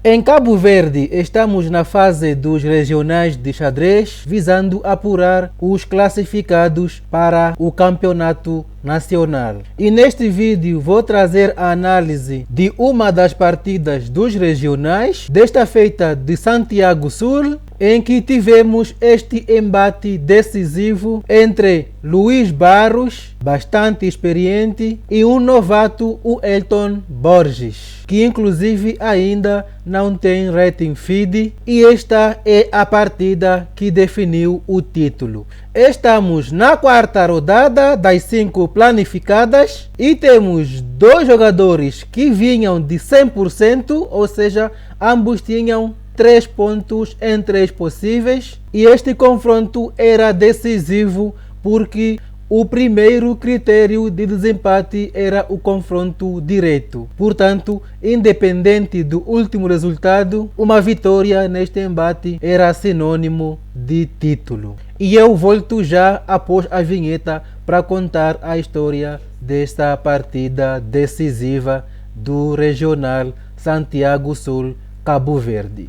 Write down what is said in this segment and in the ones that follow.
Em Cabo Verde, estamos na fase dos regionais de xadrez, visando apurar os classificados para o campeonato nacional. E neste vídeo vou trazer a análise de uma das partidas dos regionais, desta feita de Santiago Sul, em que tivemos este embate decisivo entre Luís Barros, bastante experiente, e um novato, o Elton Borges, que inclusive ainda não tem rating feed, e esta é a partida que definiu o título. Estamos na quarta rodada das 5 planificadas e temos dois jogadores que vinham de 100%, ou seja, ambos tinham 3 pontos em 3 possíveis, e este confronto era decisivo porque o primeiro critério de desempate era o confronto direto. Portanto, independente do último resultado, uma vitória neste embate era sinônimo de título. E eu volto já após a vinheta para contar a história desta partida decisiva do Regional Santiago Sul, Cabo Verde.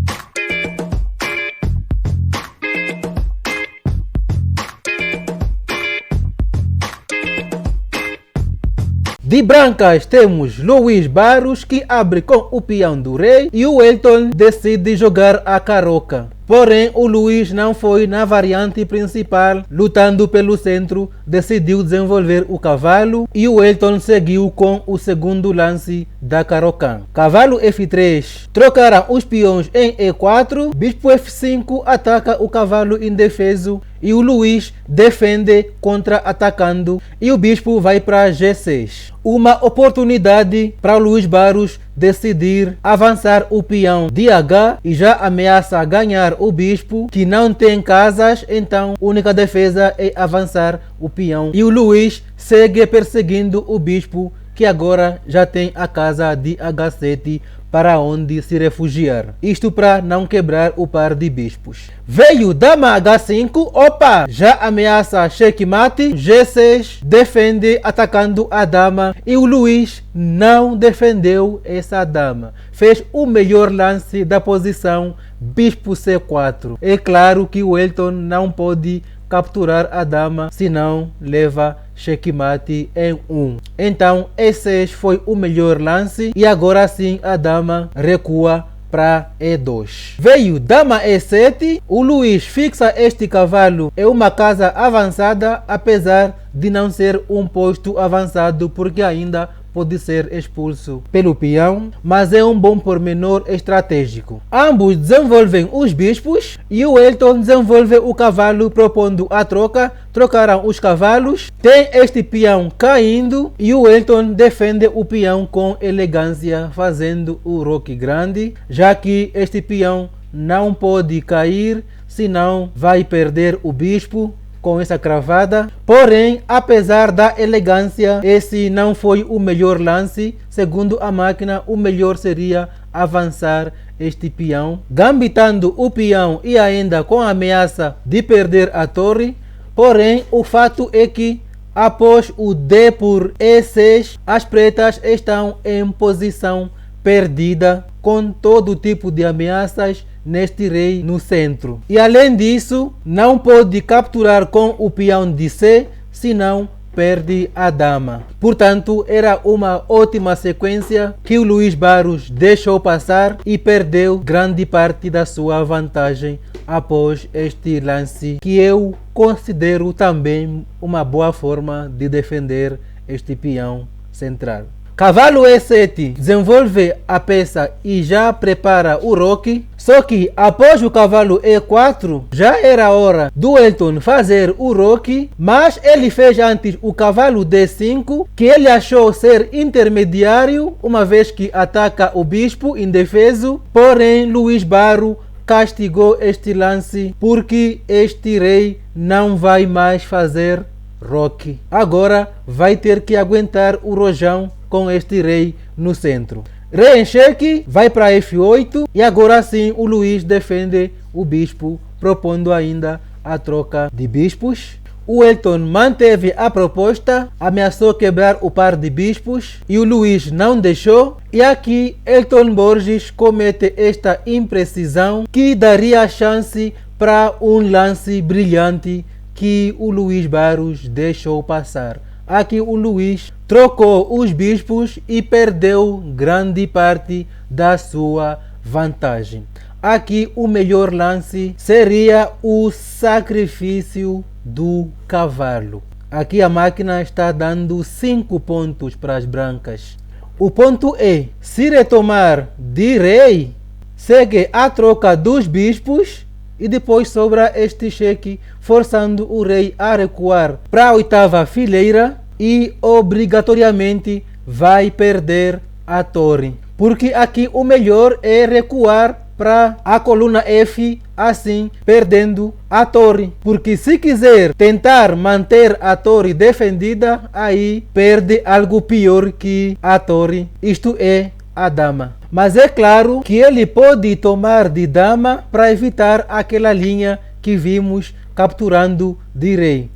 De brancas temos Luís Barros, que abre com o peão do rei, e o Elton decide jogar a caroca. Porém, o Luís não foi na variante principal, lutando pelo centro, decidiu desenvolver o cavalo, e o Elton seguiu com o segundo lance da carocã. Cavalo F3, trocaram os peões em E4, bispo F5 ataca o cavalo indefeso, e o Luís defende contra-atacando, e o bispo vai para G6. Uma oportunidade para o Luís Barros decidir avançar o peão de H e já ameaça ganhar o bispo, que não tem casas, então a única defesa é avançar o peão. E o Luís segue perseguindo o bispo, que agora já tem a casa de H7 para onde se refugiar. Isto para não quebrar o par de bispos. Veio dama H5, opa, já ameaça checkmate, G6 defende atacando a dama, e o Luís não defendeu essa dama. Fez o melhor lance da posição, bispo C4. É claro que o Elton não pode capturar a dama, senão leva checkmate em 1. Então E6 foi o melhor lance, e agora sim a dama recua para E2. Veio dama E7, o Luís fixa este cavalo em uma casa avançada, apesar de não ser um posto avançado, porque ainda pode ser expulso pelo peão, mas é um bom pormenor estratégico. Ambos desenvolvem os bispos e o Elton desenvolve o cavalo propondo a troca. Trocaram os cavalos, tem este peão caindo e o Elton defende o peão com elegância, fazendo o roque grande, já que este peão não pode cair, senão vai perder o bispo com essa cravada. Porém, apesar da elegância, esse não foi o melhor lance. Segundo a máquina, o melhor seria avançar este peão, gambitando o peão e ainda com a ameaça de perder a torre. Porém, o fato é que após o D por E6, as pretas estão em posição perdida, com todo tipo de ameaças neste rei no centro. E além disso, não pode capturar com o peão de C, senão perde a dama. Portanto, era uma ótima sequência que o Luís Barros deixou passar e perdeu grande parte da sua vantagem após este lance, que eu considero também uma boa forma de defender este peão central. Cavalo E7 desenvolve a peça e já prepara o roque, só que após o cavalo E4 já era hora do Elton fazer o roque, mas ele fez antes o cavalo D5, que ele achou ser intermediário, uma vez que ataca o bispo indefeso. Porém, Luís Barros castigou este lance porque este rei não vai mais fazer roque. Agora vai ter que aguentar o rojão com este rei no centro. Rei em xeque, vai para F8 e agora sim o Luís defende o bispo, propondo ainda a troca de bispos. O Elton manteve a proposta, ameaçou quebrar o par de bispos e o Luís não deixou. E aqui Elton Borges comete esta imprecisão que daria a chance para um lance brilhante que o Luís Barros deixou passar. Aqui o Luís trocou os bispos e perdeu grande parte da sua vantagem. Aqui o melhor lance seria o sacrifício do cavalo. Aqui a máquina está dando 5 pontos para as brancas. O ponto é, se retomar de rei, segue a troca dos bispos e depois sobra este cheque, forçando o rei a recuar para a 8ª fileira e obrigatoriamente vai perder a torre. Porque aqui o melhor é recuar para a coluna F, assim perdendo a torre. Porque se quiser tentar manter a torre defendida, aí perde algo pior que a torre, isto é, a dama. Mas é claro que ele pode tomar de dama para evitar aquela linha que vimos capturando de rei.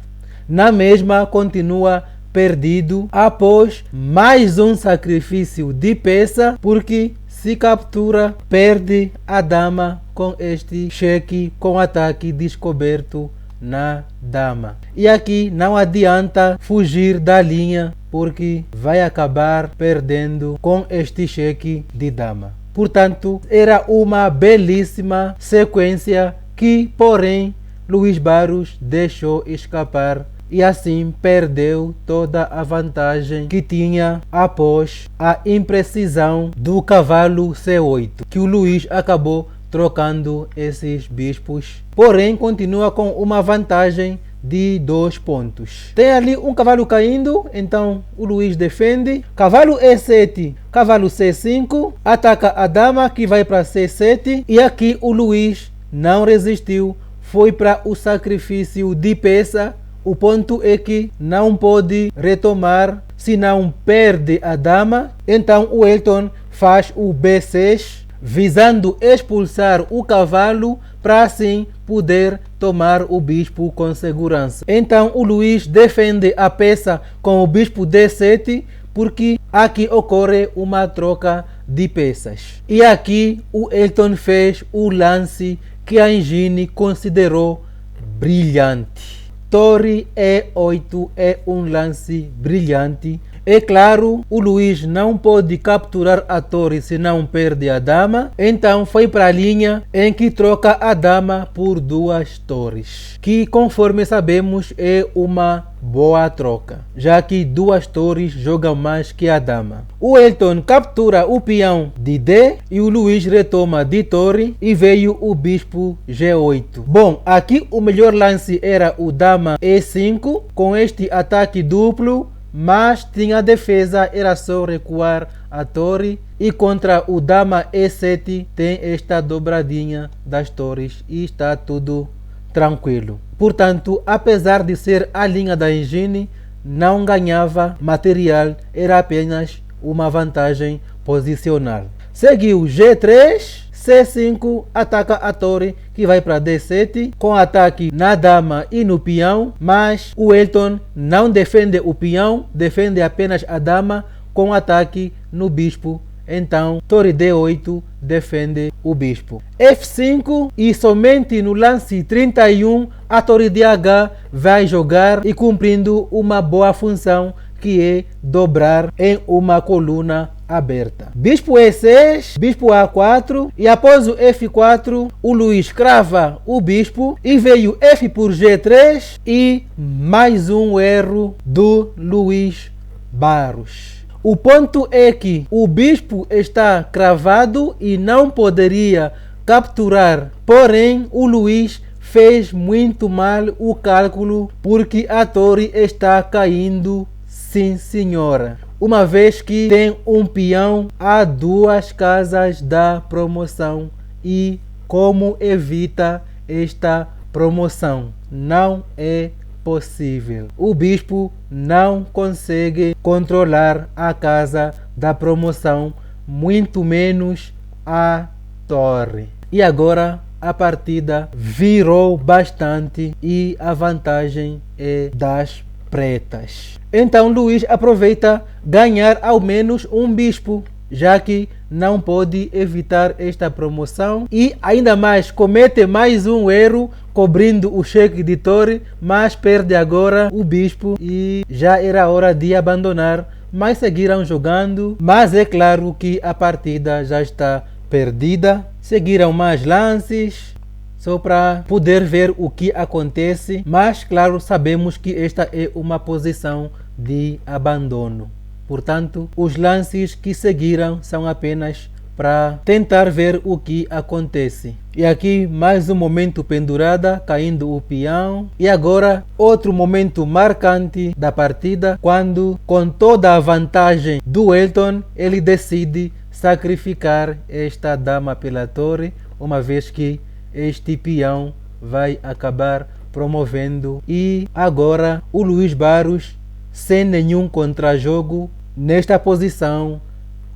Na mesma continua perdido após mais um sacrifício de peça, porque se captura, perde a dama com este cheque com ataque descoberto na dama. E aqui não adianta fugir da linha, porque vai acabar perdendo com este cheque de dama. Portanto, era uma belíssima sequência que, porém, Luís Barros deixou escapar e assim perdeu toda a vantagem que tinha após a imprecisão do cavalo C8, que o Luís acabou trocando esses bispos, porém continua com uma vantagem de 2 pontos. Tem ali um cavalo caindo, então o Luís defende. Cavalo E7, cavalo C5, ataca a dama que vai para C7 e aqui o Luís não resistiu, foi para o sacrifício de peça. O ponto é que não pode retomar, senão perde a dama. Então o Elton faz o B6, visando expulsar o cavalo para assim poder tomar o bispo com segurança. Então o Luís defende a peça com o bispo D7, porque aqui ocorre uma troca de peças. E aqui o Elton fez o lance que a Engine considerou brilhante. Torre E8 é um lance brilhante. É claro, o Luís não pode capturar a torre se não perde a dama, então foi para a linha em que troca a dama por 2 torres, que conforme sabemos é uma boa troca, já que 2 torres jogam mais que a dama. O Elton captura o peão de D e o Luís retoma de torre e veio o bispo G8. Bom, aqui o melhor lance era o dama E5 com este ataque duplo, mas tinha defesa, era só recuar a torre, e contra o dama E7 tem esta dobradinha das torres e está tudo tranquilo. Portanto, apesar de ser a linha da Engine, não ganhava material, era apenas uma vantagem posicional. Seguiu G3, C5, ataca a torre que vai para D7 com ataque na dama e no peão, mas o Elton não defende o peão, defende apenas a dama com ataque no bispo. Então, torre D8 defende o bispo. F5 e somente no lance 31 a torre de H vai jogar e cumprindo uma boa função, que é dobrar em uma coluna aberta. Bispo E6, bispo A4 e após o F4 o Luís crava o bispo e veio F por G3 e mais um erro do Luís Barros. O ponto é que o bispo está cravado e não poderia capturar, porém o Luís fez muito mal o cálculo, porque a torre está caindo, sim senhora, uma vez que tem um peão a 2 casas da promoção. E como evita esta promoção? Não é possível. O bispo não consegue controlar a casa da promoção, muito menos a torre. E agora a partida virou bastante e a vantagem é das pretas. Então Luís aproveita ganhar ao menos um bispo, já que não pode evitar esta promoção, e ainda mais comete mais um erro cobrindo o cheque de torre, mas perde agora o bispo e já era hora de abandonar, mas seguiram jogando, mas é claro que a partida já está perdida. Seguiram mais lances só para poder ver o que acontece, mas claro, sabemos que esta é uma posição de abandono. Portanto, os lances que seguiram são apenas para tentar ver o que acontece. E aqui mais um momento pendurada, caindo o peão. E agora outro momento marcante da partida, quando com toda a vantagem do Elton, ele decide sacrificar esta dama pela torre, uma vez que este peão vai acabar promovendo. E agora o Luís Barros, sem nenhum contrajogo, nesta posição,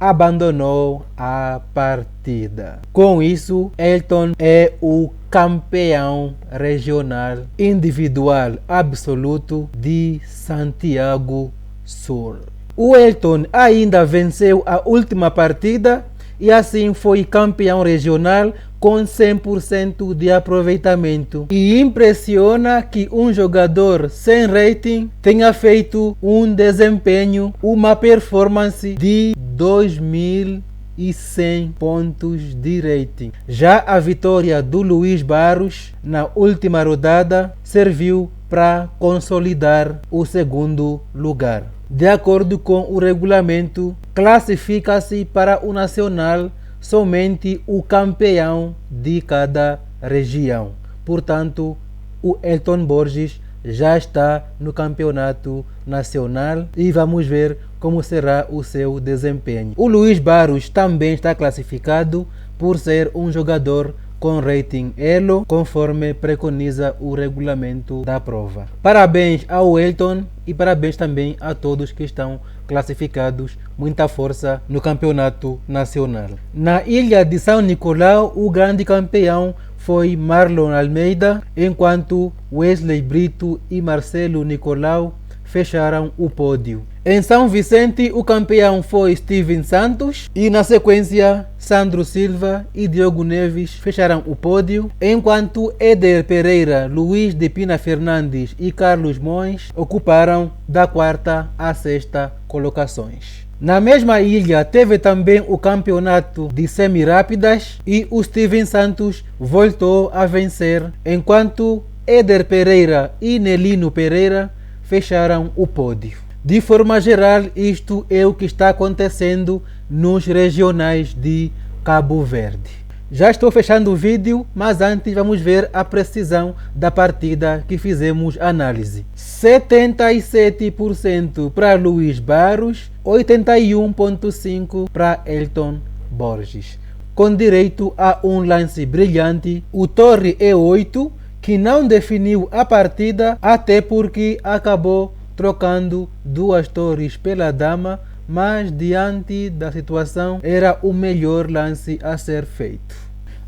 abandonou a partida. Com isso, Elton é o campeão regional individual absoluto de Santiago Sul. O Elton ainda venceu a última partida e assim foi campeão regional com 100% de aproveitamento. E impressiona que um jogador sem rating tenha feito um desempenho, uma performance de 2100 pontos de rating. Já a vitória do Luís Barros na última rodada serviu para consolidar o segundo lugar. De acordo com o regulamento, classifica-se para o nacional somente o campeão de cada região. Portanto, o Elton Borges já está no campeonato nacional e vamos ver como será o seu desempenho. O Luís Barros também está classificado por ser um jogador com rating Elo, conforme preconiza o regulamento da prova. Parabéns ao Elton e parabéns também a todos que estão classificados. Muita força no campeonato nacional. Na ilha de São Nicolau, o grande campeão foi Marlon Almeida, enquanto Wesley Brito e Marcelo Nicolau fecharam o pódio. Em São Vicente, o campeão foi Steven Santos e na sequência Sandro Silva e Diogo Neves fecharam o pódio, enquanto Éder Pereira, Luiz de Pina Fernandes e Carlos Mões ocuparam da 4ª à 6ª colocações. Na mesma ilha teve também o campeonato de semirápidas e o Steven Santos voltou a vencer, enquanto Éder Pereira e Nelino Pereira fecharam o pódio. De forma geral, isto é o que está acontecendo nos regionais de Cabo Verde. Já estou fechando o vídeo, mas antes vamos ver a precisão da partida que fizemos análise. 77% para Luís Barros, 81,5% para Elton Borges. Com direito a um lance brilhante, o Torre E8, que não definiu a partida, até porque acabou trocando duas torres pela dama, mas diante da situação era o melhor lance a ser feito.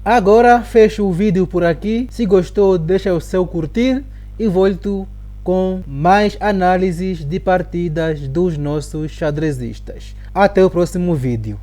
Agora fecho o vídeo por aqui. Se gostou, deixa o seu curtir e volto com mais análises de partidas dos nossos xadrezistas. Até o próximo vídeo.